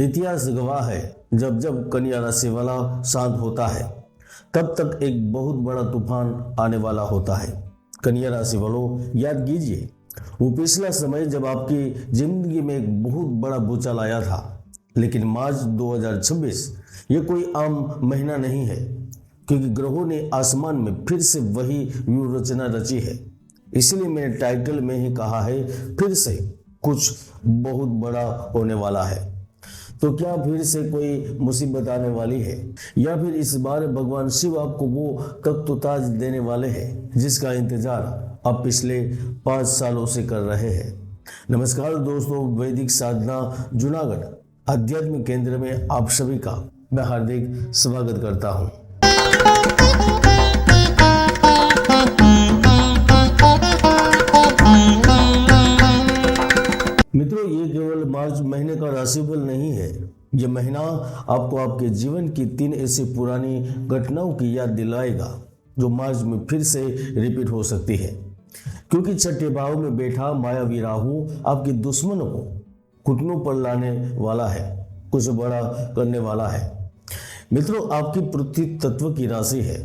इतिहास गवाह है, जब जब कन्या राशि वाला शांत होता है तब तक एक बहुत बड़ा तूफान आने वाला होता है। कन्या राशि वालों, याद कीजिए वो पिछला समय जब आपकी जिंदगी में एक बहुत बड़ा भूचाल आया था। लेकिन मार्च 2026 ये कोई आम महीना नहीं है, क्योंकि ग्रहों ने आसमान में फिर से वही व्यूह रचना रची है। इसलिए मैंने टाइटल में ही कहा है, फिर से कुछ बहुत बड़ा होने वाला है। तो क्या फिर से कोई मुसीबत आने वाली है, या फिर इस बार भगवान शिव आपको वो तख्त-ओ-ताज देने वाले हैं जिसका इंतजार आप पिछले 5 सालों से कर रहे हैं। नमस्कार दोस्तों, वैदिक साधना जूनागढ़ आध्यात्मिक केंद्र में आप सभी का मैं हार्दिक स्वागत करता हूं। मित्रों, ये केवल मार्च महीने का राशिफल नहीं है। ये महीना आपको आपके जीवन की 3 ऐसी पुरानी घटनाओं की याद दिलाएगा जो मार्च में फिर से रिपीट हो सकती है, क्योंकि छठे भाव में बैठा मायावी राहु आपके दुश्मनों को घुटनों पर लाने वाला है, कुछ बड़ा करने वाला है। मित्रों, आपकी पृथ्वी तत्व की राशि है,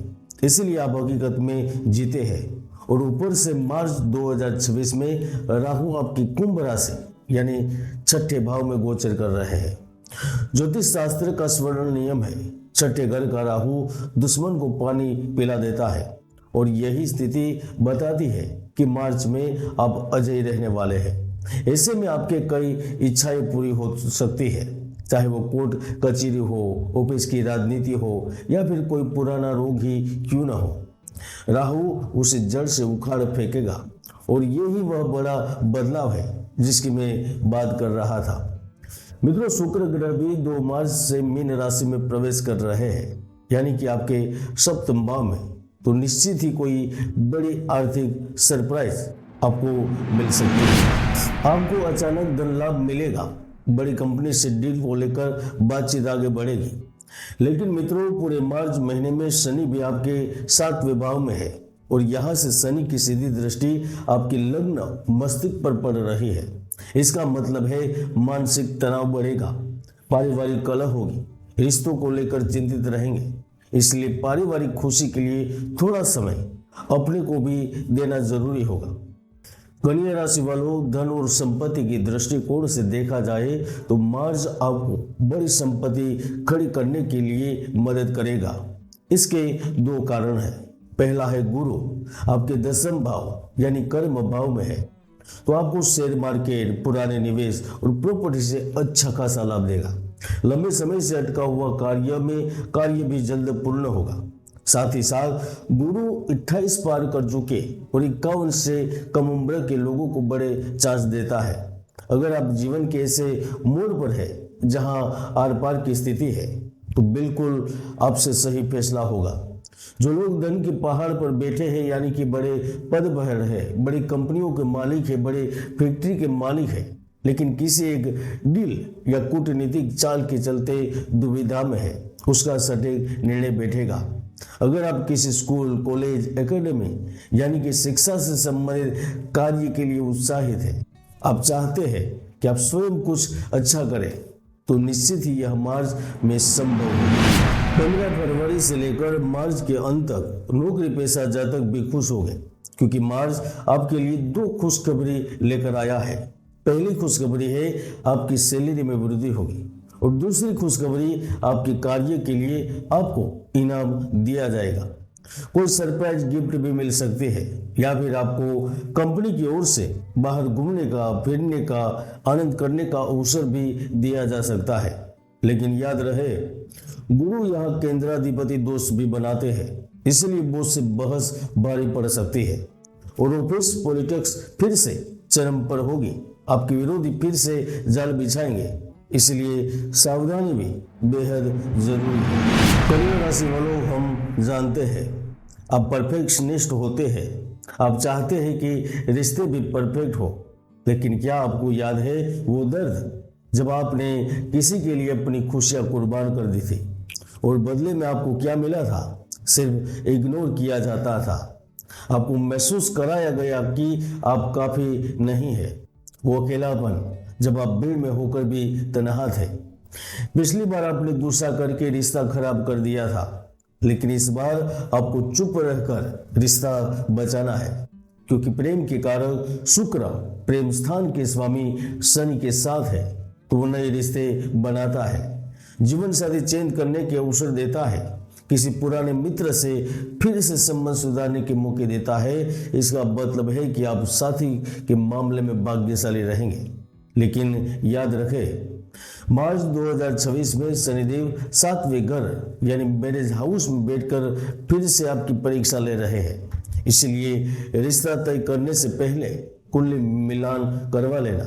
इसीलिए आप हकीकत में जीते हैं। और ऊपर से मार्च 2026 में राहु आपकी कुंभ राशि यानी छठे भाव में गोचर कर रहे हैं। ज्योतिष शास्त्र का स्वर्ण नियम है, छठे घर का राहु दुश्मन को पानी पिला देता है, और यही स्थिति बताती है कि मार्च में आप अजय रहने वाले हैं। ऐसे में आपके कई इच्छाएं पूरी हो सकती है, चाहे वो कोर्ट कचहरी हो, ऑफिस की राजनीति हो, या फिर कोई पुराना रोग ही क्यों न हो। राहु उसे जड़ से उखाड़ फेंकेगा, और यही वह बड़ा बदलाव है जिसकी मैं बात कर रहा था। मित्रों, शुक्र ग्रह भी 2 मार्च से मीन राशि में प्रवेश कर रहे हैं, यानी कि आपके सप्तम भाव में। तो निश्चित ही कोई बड़ी आर्थिक सरप्राइज आपको मिल सकती है। आपको अचानक धन लाभ मिलेगा, बड़ी कंपनी से डील को लेकर बातचीत आगे बढ़ेगी। लेकिन मित्रों, पूरे मार्च महीने में शनि भी आपके 7वें भाव में है, और यहाँ से शनि की सीधी दृष्टि आपकी लग्न मस्तिष्क पर पड़ रही है। इसका मतलब है मानसिक तनाव बढ़ेगा, पारिवारिक कलह होगी, रिश्तों को लेकर चिंतित रहेंगे। इसलिए पारिवारिक खुशी के लिए थोड़ा समय अपने को भी देना जरूरी होगा। कन्या राशि वालों, धन और संपत्ति की दृष्टिकोण से देखा जाए तो मार्च आपको बड़ी संपत्ति खड़ी करने के लिए मदद करेगा। इसके 2 कारण हैं। पहला है गुरु आपके 10वें भाव यानी कर्म भाव में है, तो आपको शेयर मार्केट, पुराने निवेश और प्रॉपर्टी से अच्छा खासा लाभ देगा। लंबे समय से अटका हुआ कार्य भी जल्द पूर्ण होगा। साथ ही साथ गुरु 28 पार कर चुके और 51 से कम उम्र के लोगों को बड़े चांस देता है। अगर आप जीवन के ऐसे मोड़ पर है जहां आर पार की स्थिति है, तो बिल्कुल आपसे सही फैसला होगा। जो लोग धन के पहाड़ पर बैठे हैं, यानी कि बड़े पद पर है, बड़ी कंपनियों के मालिक है, बड़े फैक्ट्री के मालिक है, लेकिन किसी एक डील या कूटनीतिक चाल के चलते दुविधा में है, उसका सटीक निर्णय बैठेगा। अगर आप किसी स्कूल, कॉलेज, एकेडमी यानी कि शिक्षा से संबंधित कार्य के लिए उत्साहित है, आप चाहते हैं कि आप स्वयं कुछ अच्छा करें, तो निश्चित ही यह मार्च में संभव है। 15 फरवरी से लेकर मार्च के अंत तक नौकरी पेशा जातक भी खुश हो गए, क्योंकि मार्च आपके लिए 2 खुशखबरी लेकर आया है। पहली खुशखबरी है आपकी सैलरी में वृद्धि होगी, और दूसरी खुशखबरी आपके कार्य के लिए आपको इनाम दिया जाएगा। कोई सरप्राइज गिफ्ट भी मिल सकती है, या फिर आपको कंपनी की ओर से बाहर घूमने का, फिरने का, आनंद करने का अवसर भी दिया जा सकता है। लेकिन याद रहे, गुरु यहाँ केंद्राधिपति दोष भी बनाते हैं, इसलिए बॉस से बहस भारी पड़ सकती है, और ऑफिस पॉलिटिक्स फिर से चरम पर होगी। आपके विरोधी फिर से जाल बिछाएंगे, इसलिए सावधानी भी बेहद जरूरी है। कन्या राशि वालों, हम जानते हैं आप परफेक्शनिस्ट होते हैं। आप चाहते हैं कि रिश्ते भी परफेक्ट हो, लेकिन क्या आपको याद है वो दर्द जब आपने किसी के लिए अपनी खुशियां कुर्बान कर दी थी, और बदले में आपको क्या मिला था? सिर्फ इग्नोर किया जाता था। आपको महसूस कराया गया कि आप काफी नहीं है। वो अकेलापन जब आप भीड़ में होकर भी तन्हा थे। पिछली बार आपने गुस्सा करके रिश्ता खराब कर दिया था, लेकिन इस बार आपको चुप रहकर रिश्ता बचाना है, क्योंकि प्रेम के कारक शुक्र प्रेम स्थान के स्वामी शनि के साथ है, तो वो नए रिश्ते बनाता है, जीवन साथी चेंज करने के अवसर देता है, किसी पुराने मित्र से फिर से संबंध सुधारने के मौके देता है। इसका मतलब है कि आप साथी के मामले में भाग्यशाली रहेंगे। लेकिन याद रखें, मार्च 2026 में शनिदेव 7वें घर यानी मैरिज हाउस में बैठकर फिर से आपकी परीक्षा ले रहे हैं। इसलिए रिश्ता तय करने से पहले कुंडली मिलान करवा लेना,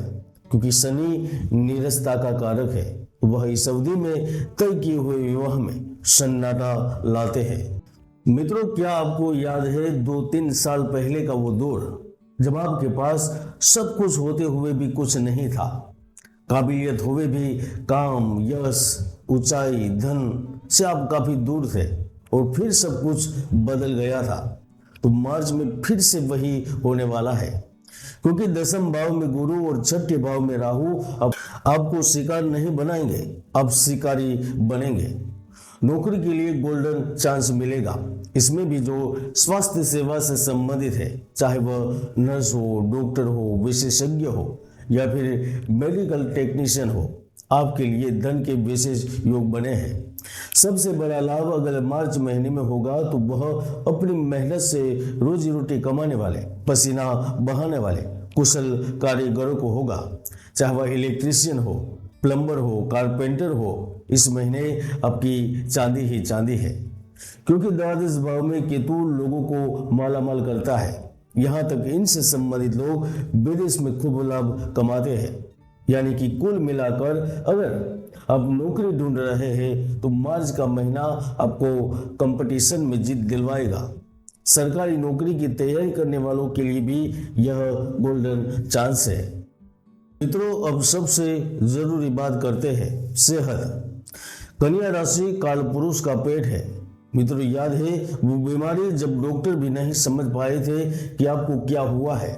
क्योंकि शनि नीरसता का कारक है। वह इस अवधि में तय किए हुए विवाह में सन्नाटा लाते हैं। मित्रों, क्या आपको याद है 2-3 साल पहले का वो दौर जब आपके पास सब कुछ होते हुए भी कुछ नहीं था, काबिलियत हुए भी काम, यश, ऊंचाई, धन से आप काफी दूर थे, और फिर सब कुछ बदल गया था। तो मार्च में फिर से वही होने वाला है, क्योंकि 10वें भाव में गुरु और 6ठे भाव में राहु अब आपको शिकार नहीं बनाएंगे, अब शिकारी बनेंगे। नौकरी के लिए गोल्डन चांस मिलेगा। इसमें भी जो स्वास्थ्य सेवा से संबंधित है, चाहे वह नर्स हो, डॉक्टर हो, विशेषज्ञ हो या फिर मेडिकल टेक्नीशियन हो, आपके लिए धन के विशेष योग बने हैं। सबसे बड़ा लाभ अगर मार्च महीने में होगा तो वह अपनी मेहनत से रोजी रोटी कमाने वाले, पसीना बहाने वाले कुशल कारीगरों को होगा, चाहे वह इलेक्ट्रीशियन हो, प्लम्बर हो, कारपेंटर हो। इस महीने आपकी चांदी ही चांदी है, क्योंकि द्वादश भाव में केतु लोगों को मालामाल करता है। यहाँ तक इनसे संबंधित लोग विदेश में खूब लाभ कमाते हैं। यानी कि कुल मिलाकर अगर आप नौकरी ढूंढ रहे हैं तो मार्च का महीना आपको कंपटीशन में जीत दिलवाएगा। सरकारी नौकरी की तैयारी करने वालों के लिए भी यह गोल्डन चांस है। मित्रों, अब सबसे जरूरी बात करते हैं सेहत। कन्या राशि काल पुरुष का पेट है। मित्रों, याद है वो बीमारी जब डॉक्टर भी नहीं समझ पाए थे कि आपको क्या हुआ है।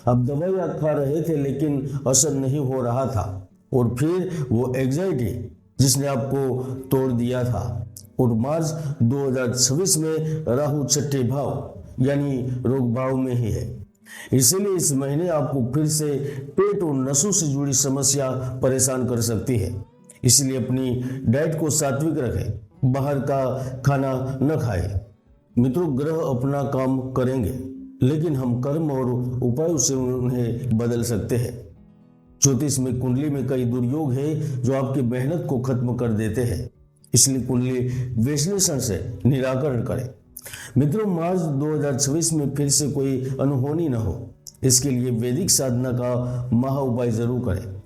आप दवाइयाँ खा रहे थे लेकिन असर नहीं हो रहा था, और फिर वो एंजाइटी जिसने आपको तोड़ दिया था। और मार्च 2026 में राहु 6ठे भाव यानी रोग भाव में ही है। इसीलिए इस महीने आपको फिर से पेट और नसों से जुड़ी समस्या परेशान कर सकती है। इसलिए अपनी डाइट को सात्विक रखें, बाहर का खाना न खाएं। मित्रों, ग्रह अपना काम करेंगे, लेकिन हम कर्म और उपायों से उन्हें बदल सकते हैं। ज्योतिष में कुंडली में कई दुर्योग है जो आपकी मेहनत को खत्म कर देते हैं। इसलिए कुंडली विश्लेषण से निराकरण करें। मित्रों, मार्च 2026 में फिर से कोई अनहोनी न हो, इसके लिए वैदिक साधना का महा उपाय जरूर करें।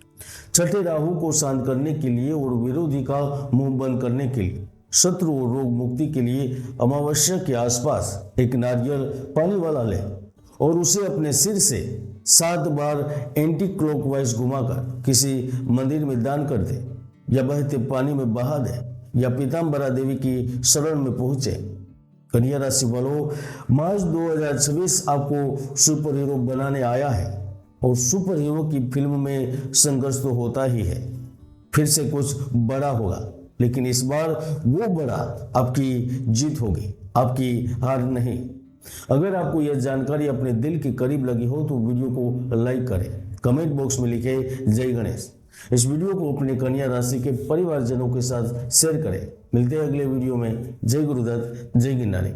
6ठे राहु को शांत करने के लिए और विरोधी का मुंह बंद करने के लिए, शत्रु और रोग मुक्ति के लिए अमावस्या के आसपास एक नारियल पानी वाला लें और उसे अपने सिर से 7 बार एंटी क्लॉकवाइज घुमाकर किसी मंदिर में दान कर दे, या बहते पानी में बहा दे, या पीताम्बरा देवी की शरण में पहुंचे। कन्या राशि वालों, मार्च 2026 आपको सुपर हीरो बनाने आया है, और सुपर हीरो की फिल्म में संघर्ष तो होता ही है। फिर से कुछ बड़ा होगा, लेकिन इस बार वो बड़ा आपकी जीत होगी, आपकी हार नहीं। अगर आपको यह जानकारी अपने दिल के करीब लगी हो तो वीडियो को लाइक करें, कमेंट बॉक्स में लिखे जय गणेश। इस वीडियो को अपने कन्या राशि के परिवारजनों के साथ शेयर करें। मिलते हैं अगले वीडियो में। जय गुरुदत्त, जय गिरनारी।